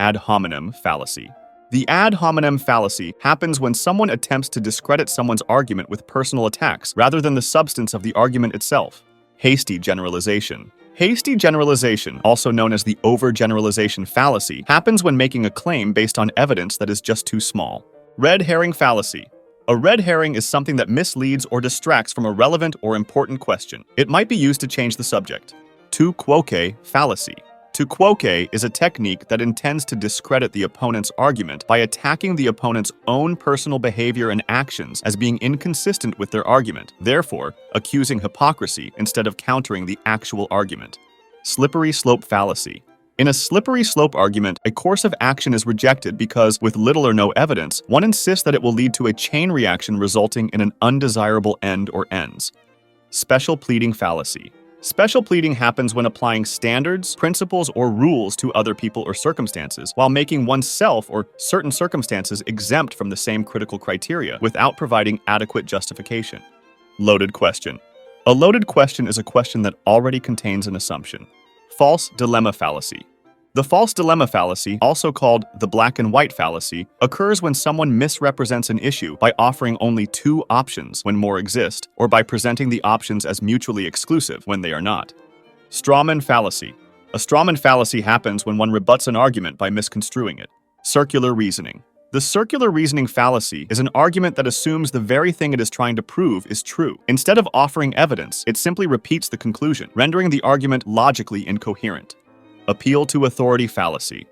Ad hominem fallacy. The ad hominem fallacy happens when someone attempts to discredit someone's argument with personal attacks rather than the substance of the argument itself. Hasty generalization. Hasty generalization, also known as the overgeneralization fallacy, happens when making a claim based on evidence that is just too small. Red herring fallacy. A red herring is something that misleads or distracts from a relevant or important question. It might be used to change the subject. QuoQue fallacy. QuoQue is a technique that intends to discredit the opponent's argument by attacking the opponent's own personal behavior and actions as being inconsistent with their argument, therefore accusing hypocrisy instead of countering the actual argument. Slippery slope fallacy. In a slippery slope argument, a course of action is rejected because, with little or no evidence, one insists that it will lead to a chain reaction resulting in an undesirable end or ends. Special pleading fallacy. Special pleading happens when applying standards, principles, or rules to other people or circumstances, while making oneself or certain circumstances exempt from the same critical criteria without providing adequate justification. Loaded question. A loaded question is a question that already contains an assumption. False dilemma fallacy. The false dilemma fallacy, also called the black and white fallacy, occurs when someone misrepresents an issue by offering only two options when more exist, or by presenting the options as mutually exclusive when they are not. Strawman fallacy. A strawman fallacy happens when one rebuts an argument by misconstruing it. Circular reasoning. The circular reasoning fallacy is an argument that assumes the very thing it is trying to prove is true. Instead of offering evidence, it simply repeats the conclusion, rendering the argument logically incoherent. Appeal to authority fallacy.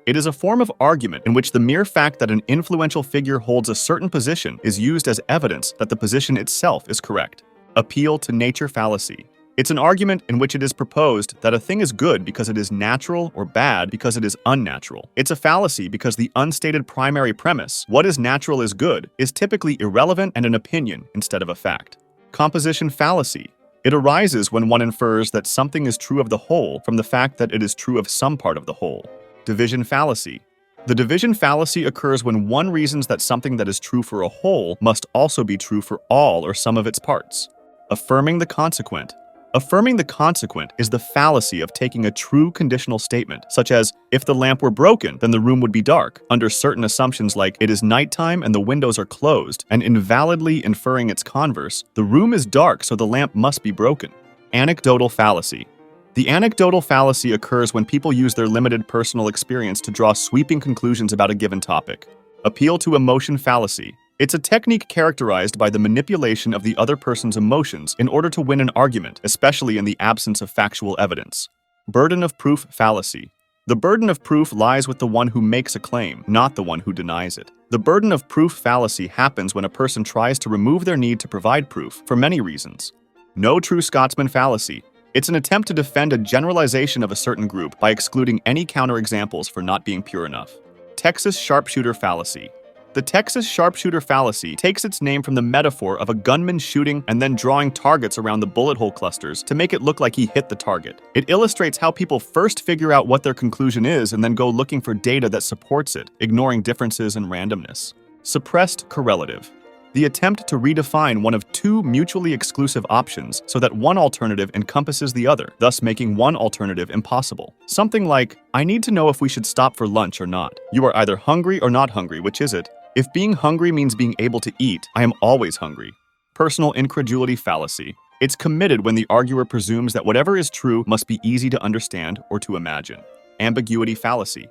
It is a form of argument in which the mere fact that an influential figure holds a certain position is used as evidence that the position itself is correct. Appeal to nature fallacy. It's an argument in which it is proposed that a thing is good because it is natural or bad because it is unnatural. It's a fallacy because the unstated primary premise, what is natural is good, is typically irrelevant and an opinion instead of a fact. Composition fallacy. It arises when one infers that something is true of the whole from the fact that it is true of some part of the whole. Division fallacy. The division fallacy occurs when one reasons that something that is true for a whole must also be true for all or some of its parts. Affirming the consequent. Affirming the consequent is the fallacy of taking a true conditional statement, such as, if the lamp were broken, then the room would be dark, under certain assumptions like it is nighttime and the windows are closed, and invalidly inferring its converse, the room is dark so the lamp must be broken. Anecdotal fallacy. The anecdotal fallacy occurs when people use their limited personal experience to draw sweeping conclusions about a given topic. Appeal to emotion fallacy. It's a technique characterized by the manipulation of the other person's emotions in order to win an argument, especially in the absence of factual evidence. Burden of proof fallacy. The burden of proof lies with the one who makes a claim, not the one who denies it. The burden of proof fallacy happens when a person tries to remove their need to provide proof for many reasons. No True Scotsman fallacy. It's an attempt to defend a generalization of a certain group by excluding any counterexamples for not being pure enough. Texas Sharpshooter fallacy. The Texas Sharpshooter fallacy takes its name from the metaphor of a gunman shooting and then drawing targets around the bullet hole clusters to make it look like he hit the target. It illustrates how people first figure out what their conclusion is and then go looking for data that supports it, ignoring differences and randomness. Suppressed correlative. The attempt to redefine one of two mutually exclusive options so that one alternative encompasses the other, thus making one alternative impossible. Something like, I need to know if we should stop for lunch or not. You are either hungry or not hungry, which is it? If being hungry means being able to eat, I am always hungry. Personal incredulity fallacy. It's committed when the arguer presumes that whatever is true must be easy to understand or to imagine. Ambiguity fallacy.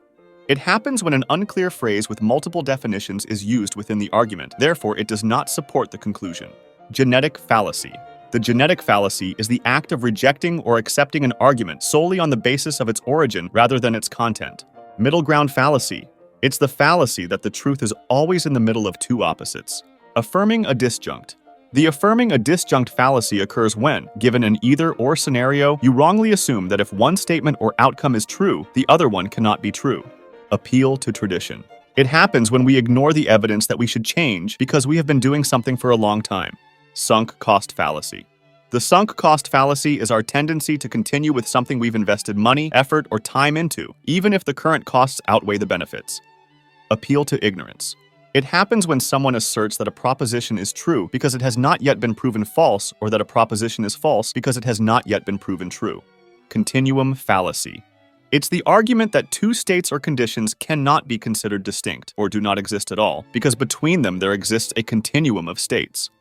It happens when an unclear phrase with multiple definitions is used within the argument, therefore it does not support the conclusion. Genetic fallacy. The genetic fallacy is the act of rejecting or accepting an argument solely on the basis of its origin rather than its content. Middle ground fallacy. It's the fallacy that the truth is always in the middle of two opposites. Affirming a disjunct. The affirming a disjunct fallacy occurs when, given an either-or scenario, you wrongly assume that if one statement or outcome is true, the other one cannot be true. Appeal to tradition. It happens when we ignore the evidence that we should change because we have been doing something for a long time. Sunk cost fallacy. The sunk cost fallacy is our tendency to continue with something we've invested money, effort, or time into, even if the current costs outweigh the benefits. Appeal to ignorance. It happens when someone asserts that a proposition is true because it has not yet been proven false, or that a proposition is false because it has not yet been proven true. Continuum fallacy. It's the argument that two states or conditions cannot be considered distinct, or do not exist at all, because between them there exists a continuum of states.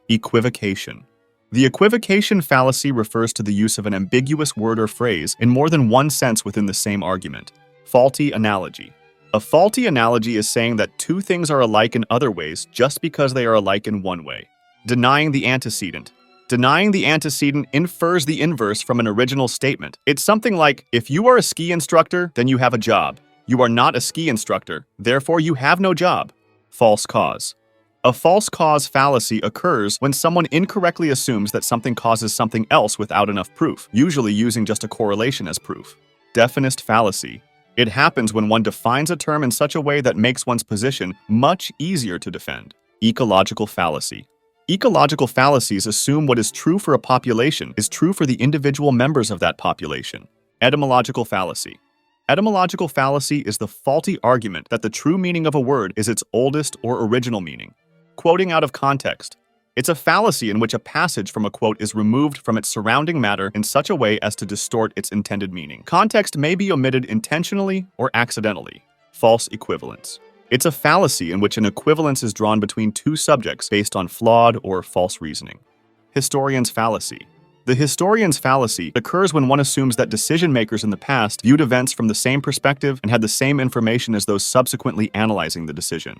Equivocation. The equivocation fallacy refers to the use of an ambiguous word or phrase in more than one sense within the same argument. Faulty analogy. A faulty analogy is saying that two things are alike in other ways just because they are alike in one way. Denying the antecedent. Denying the antecedent infers the inverse from an original statement. It's something like, if you are a ski instructor, then you have a job. You are not a ski instructor, therefore you have no job. False cause. A false cause fallacy occurs when someone incorrectly assumes that something causes something else without enough proof, usually using just a correlation as proof. Definist fallacy. It happens when one defines a term in such a way that makes one's position much easier to defend. Ecological fallacy. Ecological fallacies assume what is true for a population is true for the individual members of that population. Etymological fallacy. Etymological fallacy is the faulty argument that the true meaning of a word is its oldest or original meaning. Quoting out of context. It's a fallacy in which a passage from a quote is removed from its surrounding matter in such a way as to distort its intended meaning. Context may be omitted intentionally or accidentally. False equivalence. It's a fallacy in which an equivalence is drawn between two subjects based on flawed or false reasoning. Historian's fallacy. The historian's fallacy occurs when one assumes that decision-makers in the past viewed events from the same perspective and had the same information as those subsequently analyzing the decision.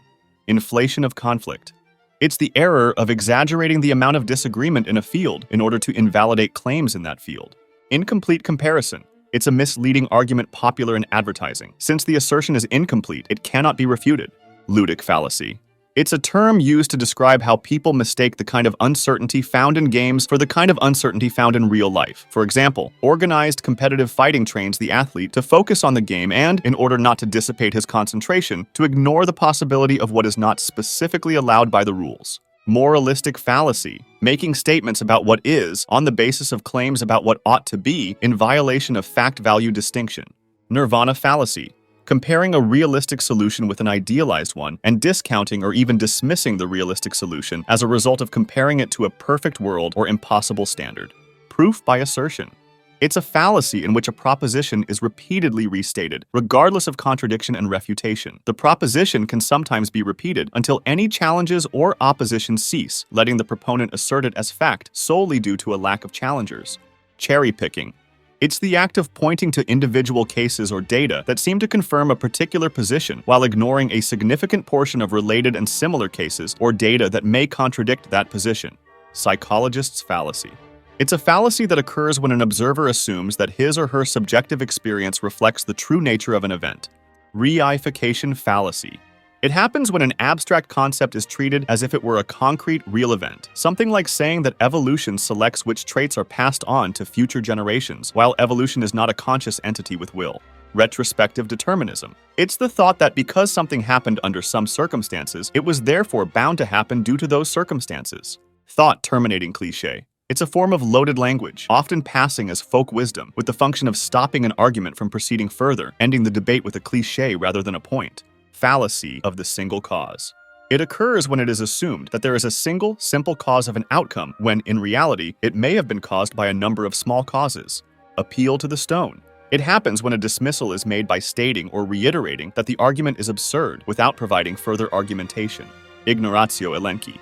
Inflation of conflict. It's the error of exaggerating the amount of disagreement in a field in order to invalidate claims in that field. Incomplete comparison. It's a misleading argument popular in advertising. Since the assertion is incomplete, it cannot be refuted. Ludic fallacy. It's a term used to describe how people mistake the kind of uncertainty found in games for the kind of uncertainty found in real life. For example, organized competitive fighting trains the athlete to focus on the game and, in order not to dissipate his concentration, to ignore the possibility of what is not specifically allowed by the rules. Moralistic fallacy, making statements about what is on the basis of claims about what ought to be in violation of fact-value distinction. Nirvana fallacy, comparing a realistic solution with an idealized one and discounting or even dismissing the realistic solution as a result of comparing it to a perfect world or impossible standard. Proof by assertion. It's a fallacy in which a proposition is repeatedly restated, regardless of contradiction and refutation. The proposition can sometimes be repeated until any challenges or opposition cease, letting the proponent assert it as fact solely due to a lack of challengers. Cherry picking. It's the act of pointing to individual cases or data that seem to confirm a particular position while ignoring a significant portion of related and similar cases or data that may contradict that position. Psychologist's fallacy. It's a fallacy that occurs when an observer assumes that his or her subjective experience reflects the true nature of an event. Reification fallacy. It happens when an abstract concept is treated as if it were a concrete, real event. Something like saying that evolution selects which traits are passed on to future generations, while evolution is not a conscious entity with will. Retrospective determinism. It's the thought that because something happened under some circumstances, it was therefore bound to happen due to those circumstances. Thought-terminating cliché. It's a form of loaded language, often passing as folk wisdom, with the function of stopping an argument from proceeding further, ending the debate with a cliché rather than a point. Fallacy of the single cause. It occurs when it is assumed that there is a single, simple cause of an outcome, when, in reality, it may have been caused by a number of small causes. Appeal to the stone. It happens when a dismissal is made by stating or reiterating that the argument is absurd without providing further argumentation. Ignoratio Elenchi.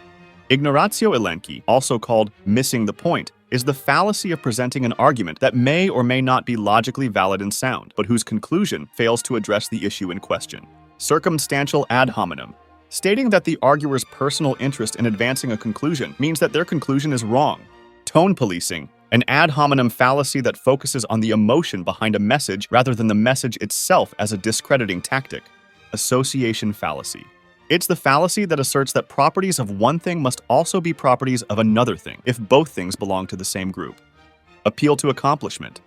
Ignoratio Elenchi, also called missing the point, is the fallacy of presenting an argument that may or may not be logically valid and sound, but whose conclusion fails to address the issue in question. Circumstantial ad hominem. Stating that the arguer's personal interest in advancing a conclusion means that their conclusion is wrong. Tone policing, an ad hominem fallacy that focuses on the emotion behind a message rather than the message itself as a discrediting tactic. Association fallacy. It's the fallacy that asserts that properties of one thing must also be properties of another thing if both things belong to the same group. Appeal to accomplishment.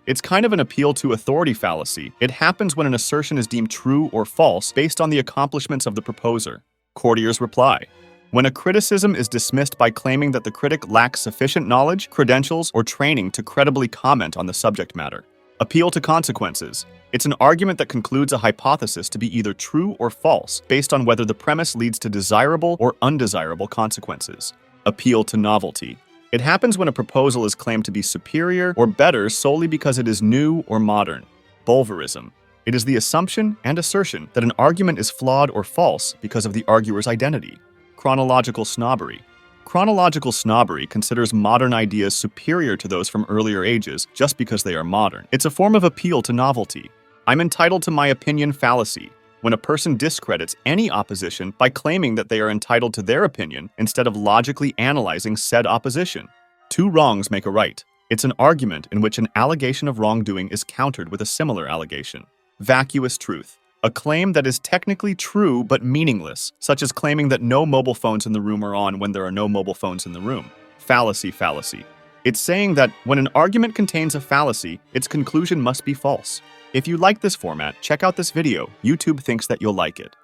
It's kind of an appeal to authority fallacy. It happens when an assertion is deemed true or false based on the accomplishments of the proposer. Courtier's reply. When a criticism is dismissed by claiming that the critic lacks sufficient knowledge, credentials, or training to credibly comment on the subject matter. Appeal to consequences. It's an argument that concludes a hypothesis to be either true or false based on whether the premise leads to desirable or undesirable consequences. Appeal to novelty. It happens when a proposal is claimed to be superior or better solely because it is new or modern. Bulverism. It is the assumption and assertion that an argument is flawed or false because of the arguer's identity. Chronological Snobbery. Chronological snobbery considers modern ideas superior to those from earlier ages just because they are modern. It's a form of appeal to novelty. I'm entitled to my opinion fallacy, when a person discredits any opposition by claiming that they are entitled to their opinion instead of logically analyzing said opposition. Two wrongs make a right. It's an argument in which an allegation of wrongdoing is countered with a similar allegation. Vacuous Truth. A claim that is technically true but meaningless, such as claiming that no mobile phones in the room are on when there are no mobile phones in the room. Fallacy Fallacy. It's saying that when an argument contains a fallacy, its conclusion must be false. If you like this format, check out this video. YouTube thinks that you'll like it.